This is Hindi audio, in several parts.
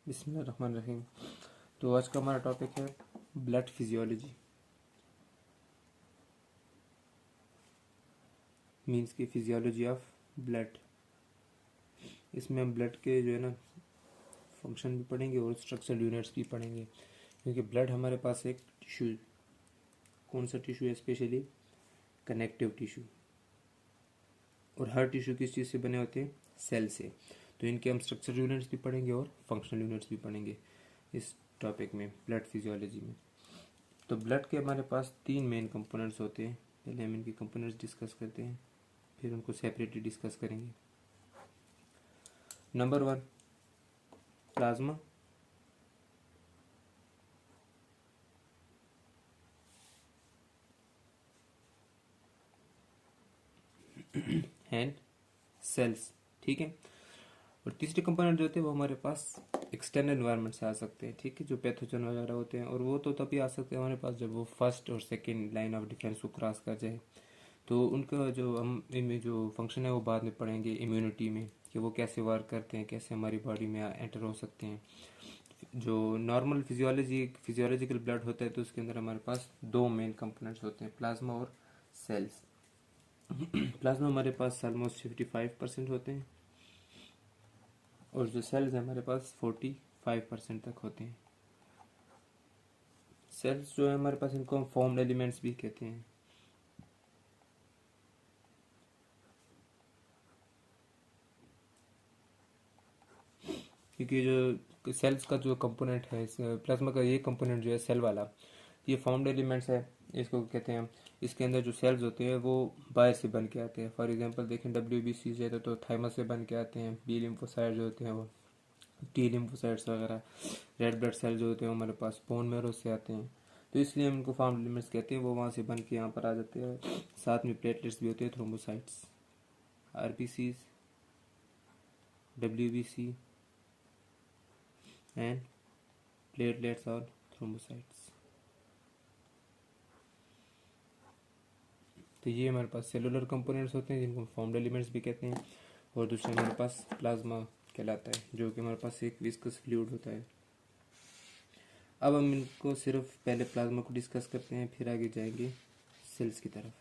बिस्मिल्लाहिर्रहमानिर्रहीम। तो आज का हमारा टॉपिक है ब्लड फिजियोलॉजी, मींस की फिजियोलॉजी ऑफ ब्लड। इसमें हम ब्लड के जो है ना फंक्शन भी पढ़ेंगे और स्ट्रक्चरल यूनिट्स भी पढ़ेंगे, क्योंकि ब्लड हमारे पास एक टिश्यू, कौन सा टिश्यू है, स्पेशली कनेक्टिव टिश्यू। और हर टिश्यू किस चीज़ से बने होते हैं? सेल से। तो इनके हम स्ट्रक्चरल यूनिट्स भी पढ़ेंगे और फंक्शनल यूनिट्स भी पढ़ेंगे इस टॉपिक में, ब्लड फिजियोलॉजी में। तो ब्लड के हमारे पास तीन मेन कंपोनेंट्स होते हैं। पहले हम इनके कंपोनेंट्स डिस्कस करते हैं, फिर उनको सेपरेटली डिस्कस करेंगे। Number 1, plasma. एंड सेल्स, ठीक है। और तीसरे कंपोनेंट जो होते हैं वो हमारे पास एक्सटर्नल इन्वायरमेंट से आ सकते हैं, ठीक है, जो पैथोजन वगैरह होते हैं। और वो तो तभी आ सकते हैं हमारे पास जब वो फर्स्ट और सेकेंड लाइन ऑफ डिफेंस को क्रॉस कर जाए। तो उनका जो हम इनमें जो फंक्शन है वो बाद में पढ़ेंगे इम्यूनिटी में, कि वो कैसे वर्क करते हैं, कैसे हमारी बॉडी में एंटर हो सकते हैं। जो नॉर्मल फिजियोलॉजिकल ब्लड होता है तो उसके अंदर हमारे पास दो मेन कंपोनेंट्स होते हैं, प्लाज्मा और सेल्स। प्लाज्मा हमारे पास ऑलमोस्ट 55% होते हैं और जो सेल्स हैं हमारे पास 45% तक होते हैं। सेल्स जो है हमारे पास, इनको हम फॉर्म्ड एलिमेंट्स भी कहते हैं। क्योंकि जो सेल्स का जो कंपोनेंट है, प्लाज्मा का ये कंपोनेंट जो है सेल वाला, ये फॉर्म्ड एलिमेंट्स है, इसको कहते हैं हम। इसके अंदर जो सेल्स होते हैं वो बाहर से बन के आते हैं। फॉर एग्जांपल देखें, WBC से तो थाइमस से बन के आते हैं। बी लिम्फोसाइट जो होते हैं वो टी लिम्फोसाइट्स वगैरह। रेड ब्लड सेल जो होते हैं हमारे पास बोन मैरो से आते हैं। तो इसलिए हम इनको फॉर्म्ड एलिमेंट्स कहते हैं। वो वहाँ से बन के यहाँ पर आ जाते हैं। साथ में प्लेटलेट्स भी होते हैं, thrombocytes, RBCs, WBC and platelets और थ्रोम्बोसाइट्स। तो ये हमारे पास सेलुलर कंपोनेंट्स होते हैं जिनको फॉर्म्ड एलिमेंट्स भी कहते हैं। और दूसरा हमारे पास प्लाज्मा कहलाता है, जो कि हमारे पास एक विस्कस फ्लूइड होता है। अब हम इनको सिर्फ पहले प्लाज्मा को डिस्कस करते हैं, फिर आगे जाएंगे सेल्स की तरफ।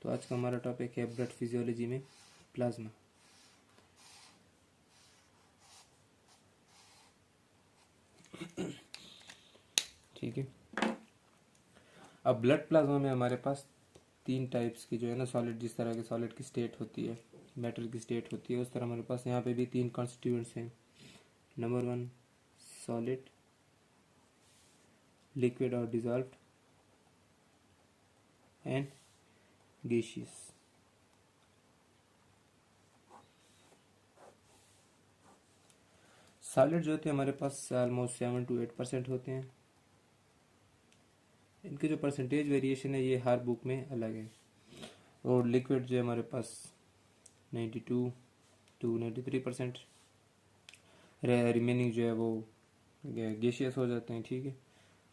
तो आज का हमारा टॉपिक है ब्लड फिजियोलॉजी में प्लाज्मा। ठीक है। अब ब्लड प्लाज्मा में हमारे पास तीन टाइप्स की जो है ना सॉलिड, जिस तरह के सॉलिड की स्टेट होती है, मैटर की स्टेट होती है, उस तरह हमारे पास यहाँ पे भी तीन कॉन्स्टिट्यूएंट्स हैं। नंबर 1 सॉलिड, लिक्विड और डिजॉल्व्ड, एंड गैसियस। सॉलिड जो होते हैं हमारे पास ऑलमोस्ट 7 to 8% होते हैं। इनके जो परसेंटेज वेरिएशन है ये हर बुक में अलग है। और लिक्विड जो है हमारे पास 92 to 93%। रिमेनिंग जो है वो गैसियस हो जाते हैं, ठीक है।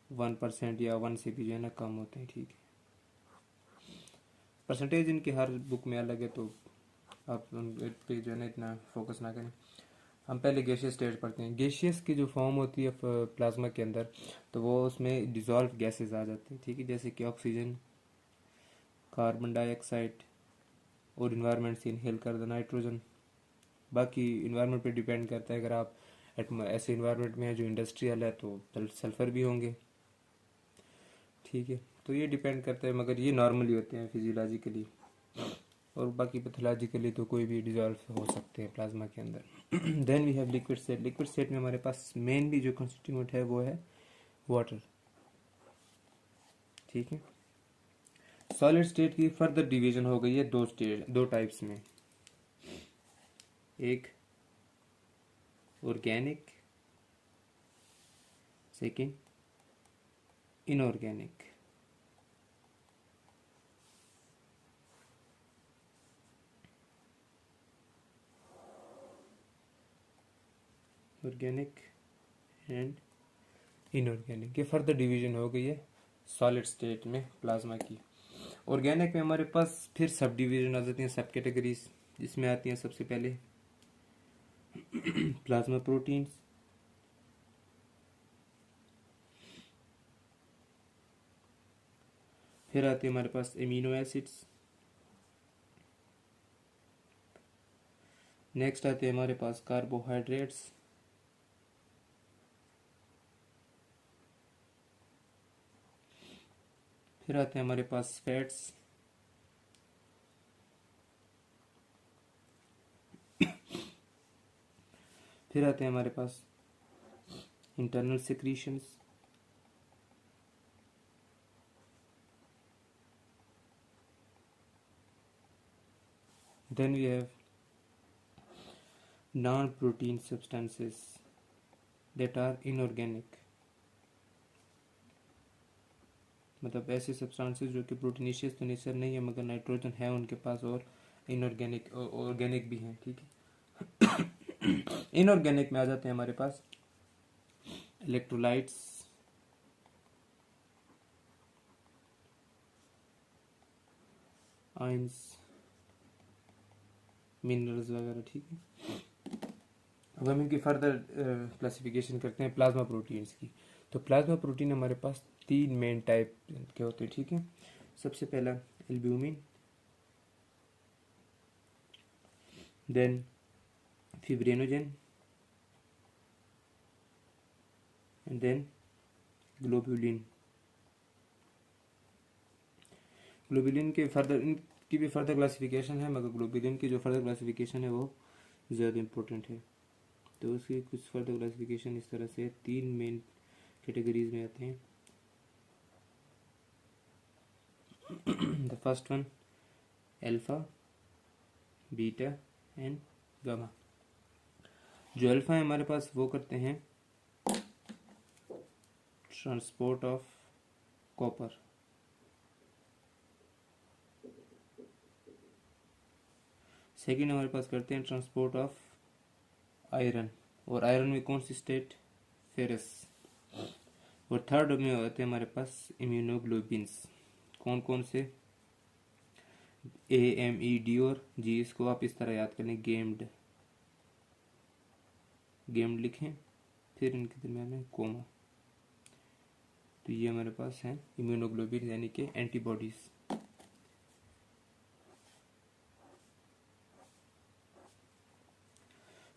1% या 1 से भी जो है ना कम होते हैं, ठीक है। परसेंटेज इनकी हर बुक में अलग है, तो आप उन पे जो है ना इतना फोकस ना करें। हम पहले गैसियस स्टेट पढ़ते हैं। गैसियस की जो फॉर्म होती है प्लाज्मा के अंदर, तो वो उसमें डिजॉल्व गैसेस आ जाती हैं, ठीक है, जैसे कि ऑक्सीजन, कार्बन डाइऑक्साइड, और इन्वायरमेंट से इनहेल कर दो नाइट्रोजन। बाकी इन्वायरमेंट पे डिपेंड करता है। अगर आप ऐसे इन्वायरमेंट में है जो इंडस्ट्रियल है तो सल्फर भी होंगे, ठीक है। तो ये डिपेंड करता है, मगर ये नॉर्मली होते हैं फिजियोलॉजिकली। और बाकी पैथोलॉजिकली तो कोई भी डिजॉल्व हो सकते हैं प्लाज्मा के अंदर। Then we have liquid state. Liquid state में हमारे पास मेन भी जो कॉन्स्टिट्यूएंट है वो है वाटर, ठीक है। सॉलिड स्टेट की फर्दर डिवीजन हो गई है दो टाइप्स में, एक organic, second inorganic. Organic and inorganic, ये फर्दर डिवीजन हो गई है सॉलिड स्टेट में प्लाज्मा की। ऑर्गेनिक में हमारे पास फिर सब डिवीजन आ जाती हैं, सब कैटेगरीज, जिसमें आती हैं सबसे पहले प्लाज्मा प्रोटीन्स, फिर आते हैं हमारे पास एमिनो एसिड्स। नेक्स्ट आते हैं हमारे पास कार्बोहाइड्रेट्स। फिर आते हैं हमारे पास फैट्स। फिर आते हैं हमारे पास internal secretions. Then we have non protein substances that are inorganic, मतलब ऐसे सब्सटेंसेस जो कि प्रोटीनिशियस तो नेचर नहीं है मगर नाइट्रोजन है उनके पास, और इनऑर्गेनिक ऑर्गेनिक भी हैं, ठीक है। इनऑर्गेनिक में आ जाते हैं हमारे पास इलेक्ट्रोलाइट्स, आयंस, मिनरल्स वगैरह, ठीक है। अब हम इनकी फर्दर क्लासिफिकेशन करते हैं प्लाज्मा प्रोटीन्स की। तो प्लाज्मा प्रोटीन हमारे पास 3 मेन टाइप के होते हैं, ठीक है। सबसे पहला albumin, then fibrinogen, and then globulin. Globulin के फर्दर, इनकी भी फर्दर क्लासिफिकेशन है मगर ग्लोबुलिन की जो फर्दर क्लासिफिकेशन है वो ज़्यादा इम्पोर्टेंट है। तो उसकी कुछ फर्दर क्लासिफिकेशन इस तरह से 3 मेन कैटेगरीज में आते हैं। The first one alpha, beta and gamma. जो अल्फा है हमारे पास वो करते हैं ट्रांसपोर्ट ऑफ कॉपर। सेकेंड हमारे पास करते हैं ट्रांसपोर्ट ऑफ आयरन, और आयरन में कौन सी स्टेट, फेरस। और थर्ड में होते हैं हमारे पास इम्यूनोग्लोबिन्स। कौन कौन से, AMED और G। इसको आप इस तरह याद करें, गेम्ड लिखें, फिर इनके दरमियान में कोमा। तो ये हमारे पास हैं इम्यूनोग्लोबिन यानी कि एंटीबॉडीज।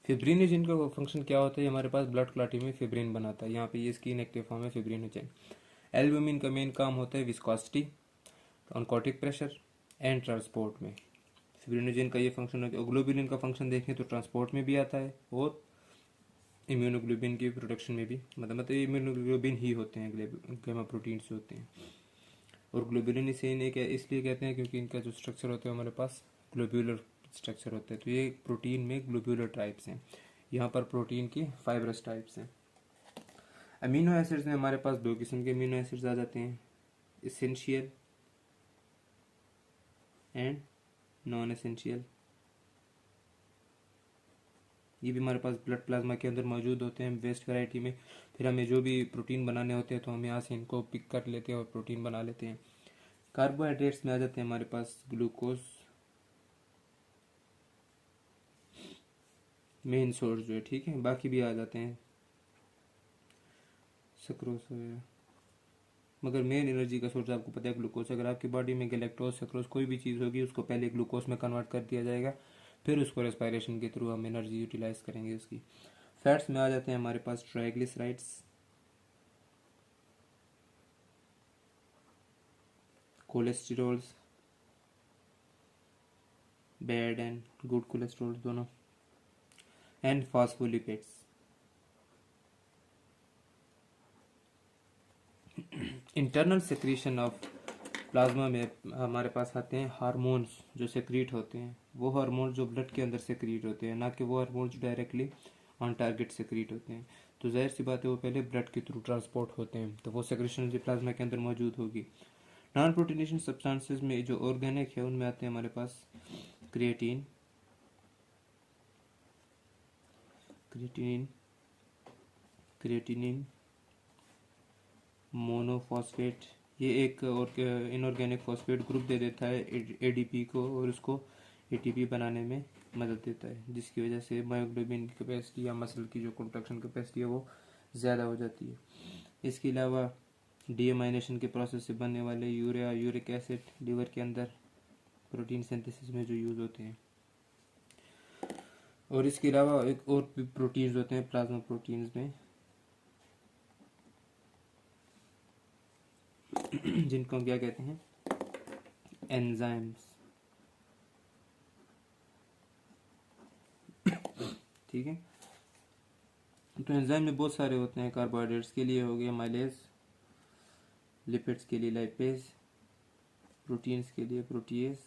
फिब्रिनोजेन का फंक्शन क्या होता है, हमारे पास ब्लड क्लॉटिंग में फिब्रिन बनाता है। यहाँ पे ये इसकी इनएक्टिव फॉर्म है फिब्रिनोजेन। एल्ब्यूमिन का मेन काम होता है viscosity, oncotic pressure and transport में। फिब्रिनोजेन का ये फंक्शन है। ग्लोबुलिन का फंक्शन देखें तो ट्रांसपोर्ट में भी आता है और इम्यूनोग्लोबिन की प्रोडक्शन में भी, मतलब इम्यूनोग्लोबिन ही होते हैं गामा प्रोटीन्स होते हैं। और ग्लोबुलिन इसे इसलिए कहते हैं क्योंकि इनका जो स्ट्रक्चर होता है हमारे पास ग्लोब्यूलर स्ट्रक्चर होता है। तो ये प्रोटीन में ग्लोब्यूलर टाइप्स हैं। यहाँ पर प्रोटीन की फाइब्रस टाइप्स हैं। अमीनो एसिड्स में हमारे पास 2 किस्म के अमीनो एसिड्स आ जाते हैं, एसेंशियल एंड नॉन एसेंशियल। ये भी हमारे पास ब्लड प्लाज्मा के अंदर मौजूद होते हैं वेस्ट वैरायटी में। फिर हमें जो भी प्रोटीन बनाने होते हैं तो हम यहाँ से इनको पिक कर लेते हैं और प्रोटीन बना लेते हैं। कार्बोहाइड्रेट्स में आ जाते हैं हमारे पास ग्लूकोज, मेन सोर्स जो है, ठीक है। बाकी भी आ जाते हैं सक्रोज वगैरह, मगर मेन एनर्जी का सोर्स आपको पता है ग्लूकोज। अगर आपकी बॉडी में गैलेक्टोज, सक्रोज कोई भी चीज़ होगी उसको पहले ग्लूकोज में कन्वर्ट कर दिया जाएगा, फिर उसको रेस्पायरेशन के थ्रू हम एनर्जी यूटिलाइज करेंगे उसकी। फैट्स में आ जाते हैं हमारे पास triglycerides, cholesterols, bad and good cholesterol दोनों, and phospholipids. Internal secretion of plasma में हमारे पास आते हैं हार्मोन्स जो सेक्रीट होते हैं। वो हार्मोन्स जो ब्लड के अंदर सेक्रीट होते हैं, ना कि वो हार्मोन्स जो डायरेक्टली ऑन टारगेट सेक्रीट होते हैं। तो जाहिर सी बात है वो पहले ब्लड के थ्रू ट्रांसपोर्ट होते हैं, तो वो सेक्रेशन जो प्लाज्मा के अंदर मौजूद होगी। नॉन प्रोटीनेशन सब्सटेंसेस में जो ऑर्गेनिक है उनमें आते हैं हमारे पास क्रिएटिन, क्रिएटिनिन, मोनोफॉस्फेट। ये एक और इनऑर्गेनिक फॉस्फेट ग्रुप दे देता है ADP को और उसको ATP बनाने में मदद देता है, जिसकी वजह से मायोग्लोबिन की कैपेसिटी या मसल की जो कंट्रक्शन कैपेसिटी है वो ज़्यादा हो जाती है। इसके अलावा डीएमाइनेशन के प्रोसेस से बनने वाले यूरिया, यूरिक एसिड लीवर के अंदर प्रोटीन सिंथेसिस में जो यूज़ होते हैं। और इसके अलावा एक और भी प्रोटीन्स होते हैं प्लाज्मा प्रोटीन्स में जिनको हम क्या कहते हैं, एंजाइम्स। ठीक है, तो एंजाइम में बहुत सारे होते हैं। कार्बोहाइड्रेट्स के लिए हो गया माइलेज, लिपिड्स के लिए लाइपेज, प्रोटीन्स के लिए प्रोटीएज,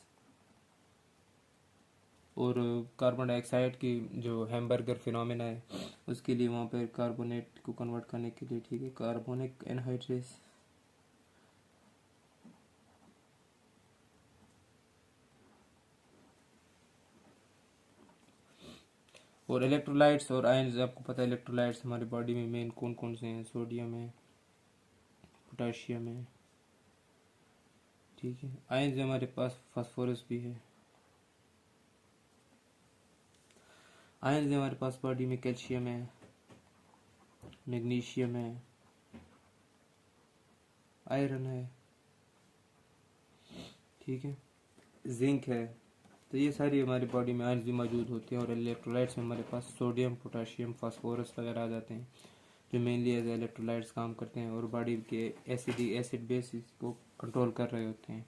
और कार्बन डाइऑक्साइड की जो हैमबर्गर फिनोमेना है उसके लिए वहाँ पर कार्बोनेट को कन्वर्ट करने के लिए, ठीक है, कार्बोनिक एनहाइड्रेस। और इलेक्ट्रोलाइट्स और आयंस, आपको पता है इलेक्ट्रोलाइट्स हमारी बॉडी में मेन कौन कौन से हैं, सोडियम है, पोटाशियम है, ठीक है। आयंस हमारे पास फास्फोरस भी है। आयंस हमारे पास बॉडी में कैल्शियम है, मैग्नीशियम है, आयरन है, ठीक है, जिंक है। तो ये सारी हमारी बॉडी में आयंस भी मौजूद होते हैं। और इलेक्ट्रोलाइट्स में हमारे पास सोडियम, पोटाशियम, फास्फोरस वगैरह आ जाते हैं जो मेनली एज इलेक्ट्रोलाइट्स काम करते हैं और बॉडी के एसिड बेसिस को कंट्रोल कर रहे होते हैं।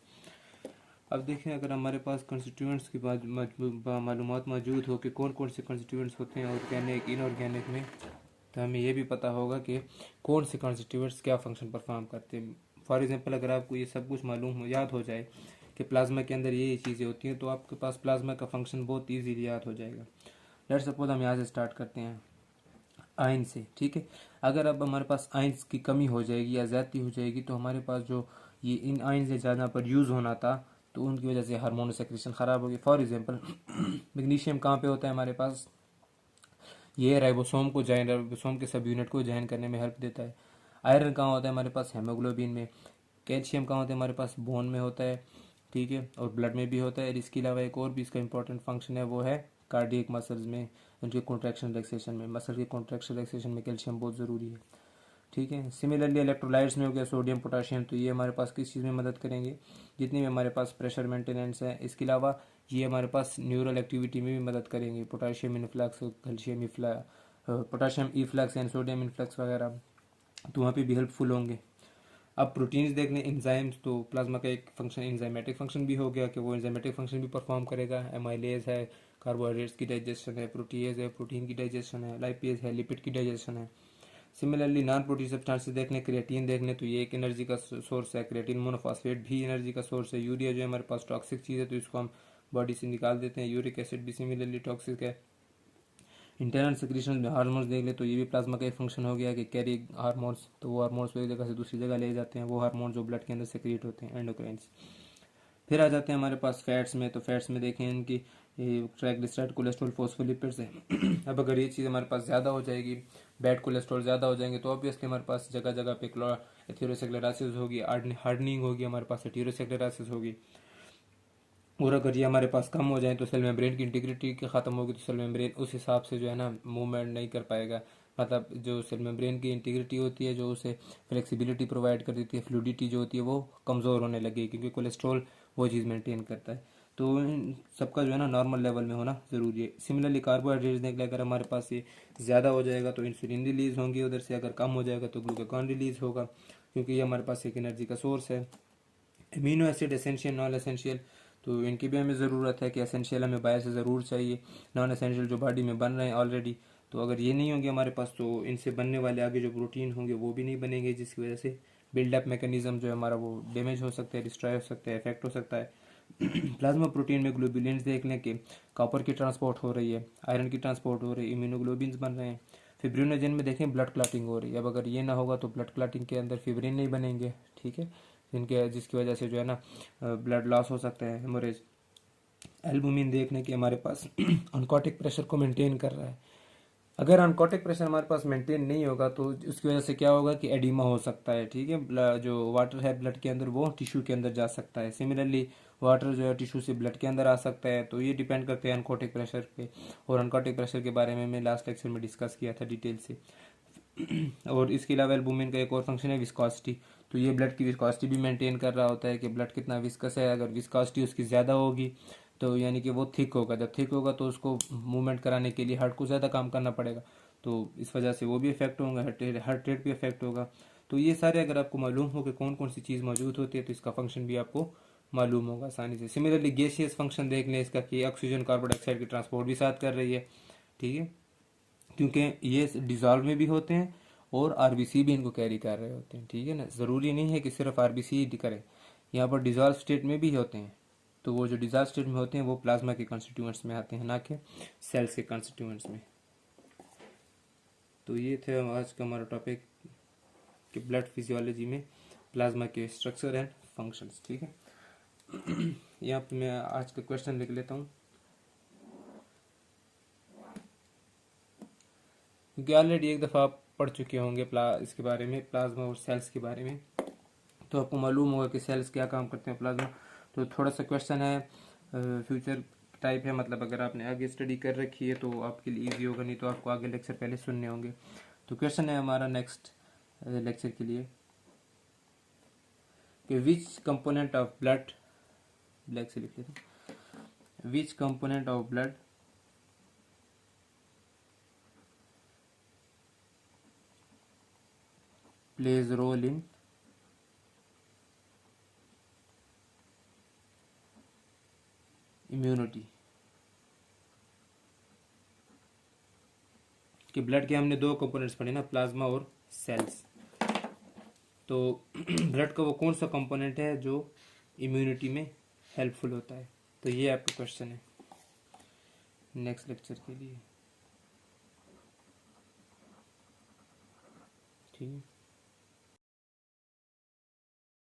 अब देखें, अगर हमारे पास कंस्टिट्यूएंट्स की मालूमात मौजूद हो कि कौन कौन से कंस्टिट्यूएंट्स होते हैं ऑर्गेनिक, इनऑर्गेनिक में, तो हमें ये भी पता होगा कि कौन से कंस्टिट्यूएंट्स क्या फंक्शन परफॉर्म करते हैं। फॉर एग्जांपल, अगर आपको ये सब कुछ याद हो जाए कि प्लाज्मा के अंदर ये चीज़ें होती हैं, तो आपके पास प्लाज्मा का फंक्शन बहुत ईजीली याद हो जाएगा। लेट्स सपोज हम यहाँ से स्टार्ट करते हैं आयन से, ठीक है। अगर अब हमारे पास आयंस की कमी हो जाएगी या ज़्यादती हो जाएगी तो हमारे पास जो ये इन आयन से ज़्यादा पर यूज़ होना था तो उनकी वजह से हार्मोन सेक्रेशन ख़राब होगी। फॉर एग्जांपल, मैग्नीशियम कहाँ पे होता है हमारे पास, ये राइबोसोम के सब यूनिट को जॉइन करने में हेल्प देता है। आयरन कहाँ होता है हमारे पास, हेमोग्लोबिन में। कैल्शियम कहाँ होता है हमारे पास, बोन में होता है, ठीक है, और ब्लड में भी होता है। इसके अलावा एक और भी इसका इंपॉर्टेंट फंक्शन है, वो है कार्डियक मसल्स में, उनके कॉन्ट्रैक्शन रिलैक्सेशन में। मसल के कॉन्ट्रैक्शन रिलैक्सेशन में कैल्शियम बहुत ज़रूरी है, ठीक है। सिमिलरली इलेक्ट्रोलाइट्स में हो गया सोडियम, पोटाशियम, तो ये हमारे पास किस चीज़ में मदद करेंगे, जितनी भी हमारे पास प्रेशर मेंटेनेंस है। इसके अलावा ये हमारे पास न्यूरल एक्टिविटी में भी मदद करेंगे। Potassium influx, calcium potassium efflux and sodium influx वगैरह, तो वहाँ पे भी हेल्पफुल होंगे। अब प्रोटीन्स देख लें, एंजाइम्स, तो प्लाज्मा का एक फंक्शन एंजाइमेटिक फंक्शन भी हो गया कि वो एंजाइमेटिक फंक्शन भी परफॉर्म करेगा। एमाइलेज है, कार्बोहाइड्रेट्स की डाइजेशन है, प्रोटीएज है, प्रोटीन की डाइजेशन है, लाइपेज है, लिपिड की डाइजेशन है। सिमिलरली नॉन प्रोटीन सब्सटेंसेस देख लें, क्रिएटिन देख लें, तो ये एक एनर्जी का सोर्स है। क्रिएटिन मोनोफॉस्फेट भी एनर्जी का सोर्स है। यूरिया जो है हमारे पास टॉक्सिक चीज़ है, तो इसको हम बॉडी से निकाल देते हैं। यूरिक एसिड भी सिमिलरली टॉक्सिक है। इंटरनल सिक्रीशन में हार्मोन्स देख ले, तो ये भी प्लाज्मा का एक फंक्शन हो गया कि कैरी हार्मोन्स, तो वो हार्मोन्स एक जगह से दूसरी जगह ले जाते हैं, वो हार्मोन जो ब्लड के अंदर सेक्रेट होते हैं, एंडोक्राइंस। फिर आ जाते हैं हमारे पास फैट्स में, तो फैट्स में देखें इनकी ट्राइग्लिसराइड, कोलेस्ट्रॉल, फॉस्फोलिपिड्स है। अब अगर ये चीज़ हमारे पास ज़्यादा हो जाएगी, बैड कोलेस्ट्रॉल ज़्यादा हो जाएंगे, तो ऑब्वियसली हमारे पास जगह जगह पे एथेरोस्क्लेरोसिस होगी, हार्डनिंग होगी, हमारे पास एथेरोस्क्लेरोसिस होगी। और अगर ये हमारे पास कम हो जाए तो सेल मेम्ब्रेन की इंटीग्रिटी की ख़त्म होगी, तो सेल मेम्ब्रेन उस हिसाब से जो है ना मूवमेंट नहीं कर पाएगा। मतलब जो सेल मेम्ब्रेन की इंटीग्रिटी होती है, जो उसे फ्लेक्सिबिलिटी प्रोवाइड कर देती है, फ्लूडिटी जो होती है वो कमज़ोर होने लगेगी, क्योंकि कोलेस्ट्रॉल वो चीज़ मेंटेन करता है। तो इन सबका जो है ना नॉर्मल लेवल में होना ज़रूरी है। सिमिलरली कार्बोहाइड्रेट्स देख लें, अगर हमारे पास ये ज़्यादा हो जाएगा तो इंसुलिन रिलीज़ होंगी उधर से, अगर कम हो जाएगा तो ग्लूकागॉन रिलीज़ होगा, क्योंकि ये हमारे पास एक एनर्जी का सोर्स है। Amino acid essential, non essential, तो इनकी भी हमें ज़रूरत है कि एसेंशियल हमें बाहर से ज़रूर चाहिए, नॉन एसेंशियल जो बॉडी में बन रहे हैं ऑलरेडी, तो अगर ये नहीं होंगे हमारे पास तो इनसे बनने वाले आगे जो प्रोटीन होंगे वो भी नहीं बनेंगे, जिसकी वजह से बिल्डअप मैकेनिज्म जो है हमारा वो डैमेज हो सकता है, डिस्ट्रॉय हो सकता है, इफेक्ट हो सकता है। प्लाज्मा प्रोटीन में ग्लोबुलिन्स देख लें कि कॉपर की ट्रांसपोर्ट हो रही है, आयरन की ट्रांसपोर्ट हो रही है, इम्यूनोग्लोबिन्स बन रहे हैं। फिब्रिनोजन में देखें ब्लड क्लॉटिंग हो रही है। अब अगर ये ना होगा तो ब्लड क्लॉटिंग के अंदर फिब्रिन नहीं बनेंगे, ठीक है, जिसकी वजह से जो है ना ब्लड लॉस हो सकता है, हेमोरेज। एल्बुमिन देखने की हमारे पास अनकोटिक प्रेशर को मेंटेन कर रहा है। अगर अनकोटिक प्रेशर हमारे पास मेंटेन नहीं होगा तो उसकी वजह से क्या होगा कि एडिमा हो सकता है, ठीक है। जो वाटर है ब्लड के अंदर वो टिश्यू के अंदर जा सकता है। सिमिलरली वाटर जो है टिश्यू से ब्लड के अंदर आ सकता है। तो ये डिपेंड करते हैं अनकोटिक प्रेशर पे, और अनकोटिक प्रेशर के बारे में मैं लास्ट लेक्चर में डिस्कस किया था डिटेल से। और इसके अलावा एल्बुमिन का एक और फंक्शन है विस्कोसिटी। तो ये ब्लड की विस्कोसिटी भी मेंटेन कर रहा होता है कि ब्लड कितना विस्कस है। अगर विस्कोसिटी उसकी ज़्यादा होगी तो यानी कि वो थिक होगा, जब थिक होगा तो उसको मूवमेंट कराने के लिए हार्ट को ज़्यादा काम करना पड़ेगा, तो इस वजह से वो भी इफेक्ट होगा, हार्ट रेट भी इफेक्ट होगा। तो ये सारे अगर आपको मालूम हो कि कौन कौन सी चीज़ मौजूद होती है तो इसका फंक्शन भी आपको मालूम होगा आसानी से। सिमिलरली गैसियस फंक्शन देख लें इसका कि ऑक्सीजन कार्बन डाइऑक्साइड की ट्रांसपोर्ट भी साथ कर रही है, ठीक है, क्योंकि ये डिजॉल्व में भी होते हैं और आरबीसी भी इनको कैरी कर रहे होते हैं, ठीक है ना। ज़रूरी नहीं है कि सिर्फ आरबीसी ही करें, यहाँ पर डिजॉल्व स्टेट में भी होते हैं। तो वो जो डिजॉल्व स्टेट में होते हैं वो प्लाज्मा के कंस्टिट्यूएंट्स में आते हैं, ना कि सेल्स के कंस्टिट्यूएंट्स में। तो ये थे आज का हमारा टॉपिक कि ब्लड फिजियोलॉजी में प्लाज्मा के स्ट्रक्चर एंड फंक्शंस, ठीक है। यहाँ पे मैं आज का क्वेश्चन लिख लेता हूँ, क्योंकि ऑलरेडी एक दफ़ा आप पढ़ चुके होंगे इसके बारे में, प्लाज्मा और सेल्स के बारे में, तो आपको मालूम होगा कि सेल्स क्या काम करते हैं, प्लाज्मा। तो थोड़ा सा क्वेश्चन है फ्यूचर टाइप है, मतलब अगर आपने आगे स्टडी कर रखी है तो आपके लिए इजी होगा, नहीं तो आपको आगे लेक्चर पहले सुनने होंगे। तो क्वेश्चन है हमारा नेक्स्ट लेक्चर के लिए कि विच कंपोनेंट ऑफ ब्लड, ब्लैक से लिख लेते हैं, विच component of blood plays role in immunity. कि ब्लड के हमने दो कंपोनेंट्स पढ़े ना, प्लाज्मा और सेल्स। तो ब्लड का वो कौन सा कंपोनेंट है जो इम्यूनिटी में हेल्पफुल होता है, तो ये आपका क्वेश्चन है नेक्स्ट लेक्चर के लिए, ठीक है।